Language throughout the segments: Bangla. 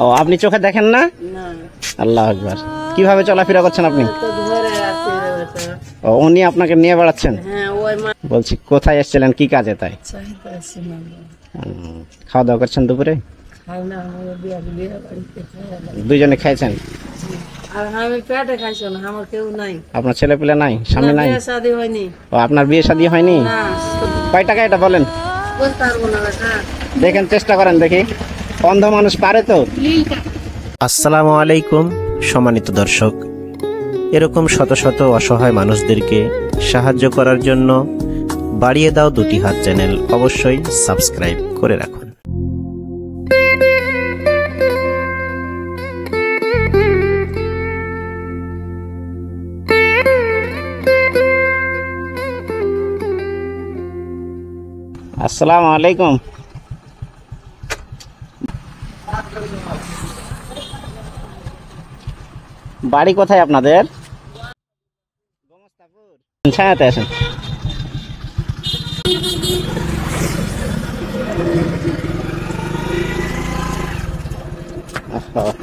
ও আপনি চোখে দেখেন না? আল্লাহ আকবার। কিভাবে চলাফেরা করছেন আপনি? ও উনি আপনাকে নিয়ে বেড়াচ্ছেন? বলছি কোথায় এসেছিলেন, কি কাজে? তাই খাওয়া দাওয়া করছেন দুপুরে? দুইজনে খাইছেন? আপনার ছেলে পেলে নাই, স্বামী নাই? ও আপনার বিয়ে শাদী হয়নি? কয় টাকা এটা বলেন? দেখেন, চেষ্টা করেন দেখি, অন্ধ মানুষ পারে তো। আসসালামু আলাইকুম সম্মানিত দর্শক, এরকম শত শত অসহায় মানুষদেরকে সাহায্য করার জন্য বাড়িয়ে দাও দুটি হাত চ্যানেল অবশ্যই সাবস্ক্রাইব করে রাখুন। আসসালামু আলাইকুম। বাড়ি কোথায় আপনাদের? ছায়াতে আসেন।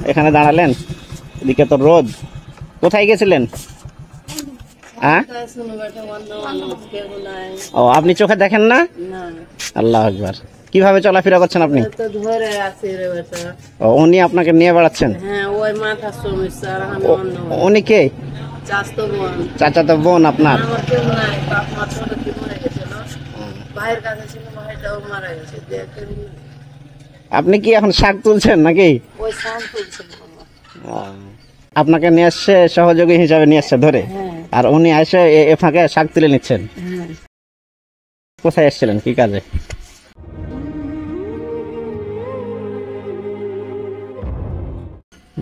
এখানে দাঁড়ালেন, এদিকে তো রোদ। কোথায় গেছিলেন? হ্যাঁ, ও আপনি চোখে দেখেন না? আল্লাহ আকবার। কিভাবে চলাফেরা করছেন আপনি? ও উনি আপনাকে নিয়ে বেড়াচ্ছেন? উনি কে? চাচাতো বোন আপনার? আপনি কি এখন শাক তুলছেন নাকি? আপনাকে নিয়ে আসছে, সহযোগী হিসাবে নিয়ে আসছে ধরে, আর উনি এসে এ ফাঁকে শাক তুলে নিচ্ছেন। কোথায় এসেছিলেন, কি কাজে?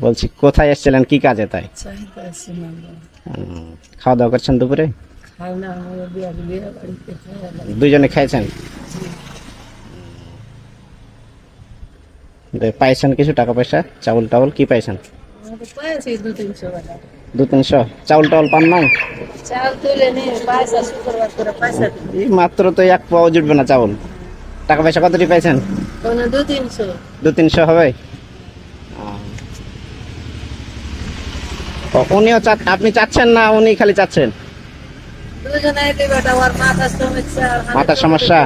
বলছি কোথায় এসেছিলেন, কি কাজে? তাই খাওয়া দাওয়া করছেন দুপুরে? দুইজনে খাইছেন? পাইছেন কিছু টাকা পয়সা, চাউল টাউল কি পাইছেন? 200-300 চাউল টাউল পান নাই? মাত্র তো এক পাও জুটবে না চাউল। টাকা পয়সা কতটি পাইছেন? 200-300 হবে। উনিও আপনি চাচ্ছেন না, উনি খালি চাচ্ছেন? মাথার সমস্যা?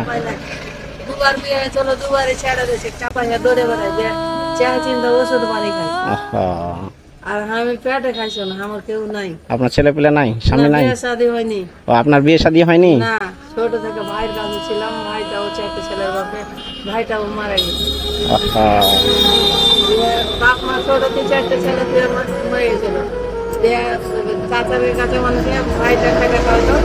আপনার ছেলে পেলে নাই, স্বামী নাই? ও আপনার বিয়ে শাদী হয়নি? ছোট থেকে ভাইয়ের কাছে ছিলাম, ভাইটাও চারটে ছেলের বাপে, ভাইটাও মারা গেছে। বাপ মা ছোট থেকে চারটে ছেলে মরে গেছিল। চাচাদের কাছে মানুষে ভাইটা খেটে খাওয়াতো,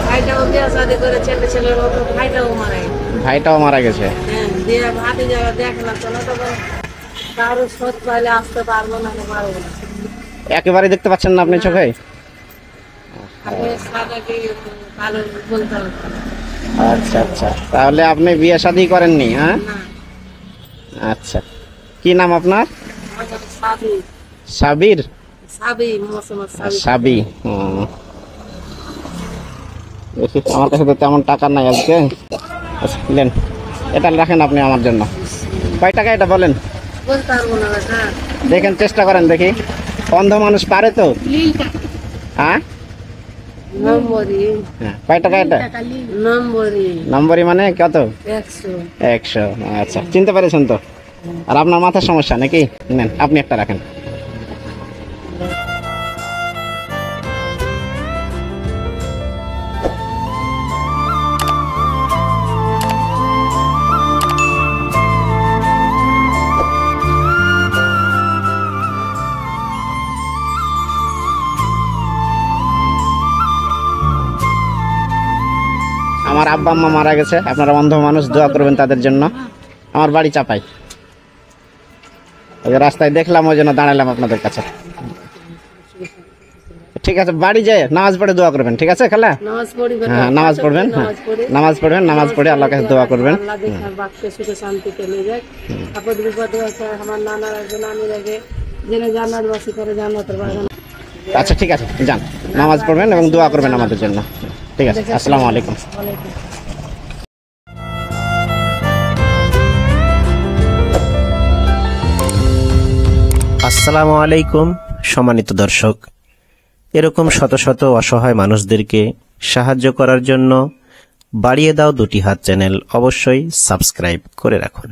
ভাইটাও বিয়ে শাদী করে চারটে ছেলের বাপে, ভাইটাও মারা গেছে। ভাইটাও মারা গেছে? হ্যাঁ, দিয়ে ভাতি যাওয়া দেখলাম তো না, তখন কারো সোচ পাইলে আসতে পারবো না, পারবো না। একেবারে দেখতে পাচ্ছেন না আপনি চোখে? আচ্ছা আচ্ছা, তাহলে আপনি বিয়ে শাদী করেননি? হ্যাঁ, আচ্ছা। কি নাম আপনার? সাবির? সাবি। আমার কাছে তো তেমন টাকা নাই আজকে। নেন, এটা রাখেন আপনি আমার জন্য। কয় টাকা এটা বলেন? দেখেন, চেষ্টা করেন দেখি, অন্ধ মানুষ পারে তো। হ্যাঁ, কয় টাকা এটা? নম্বরই মানে কত? 100। আচ্ছা, চিনতে পেরেছেন তো? আর আপনার মাথার সমস্যা নাকি? নেন, আপনি একটা রাখেন। আমার আব্বা আম্মা মারা গেছে, আপনারা অন্ধ মানুষ, দোয়া করবেন তাদের জন্য। আমার বাড়ি চাপাই, রাস্তায় দেখলাম, ওই জন্য দাঁড়ালাম আপনাদের কাছে। ঠিক আছে, বাড়ি যেয়ে নামাজ পড়ে দোয়া করবেন, ঠিক আছে খালা? হ্যাঁ, নামাজ পড়বেন, হ্যাঁ নামাজ পড়বেন, নামাজ পড়ে আল্লাহর কাছে দোয়া করবেন। আচ্ছা ঠিক আছে, যান, নামাজ পড়বেন এবং দোয়া করবেন আমাদের জন্য। ঠিক আছে, আসসালামু আলাইকুম। আসসালামু আলাইকুম সম্মানিত দর্শক, এরকম শত শত অসহায় মানুষদেরকে সাহায্য করার জন্য বাড়িয়ে দাও দুটি হাত চ্যানেল অবশ্যই সাবস্ক্রাইব করে রাখুন।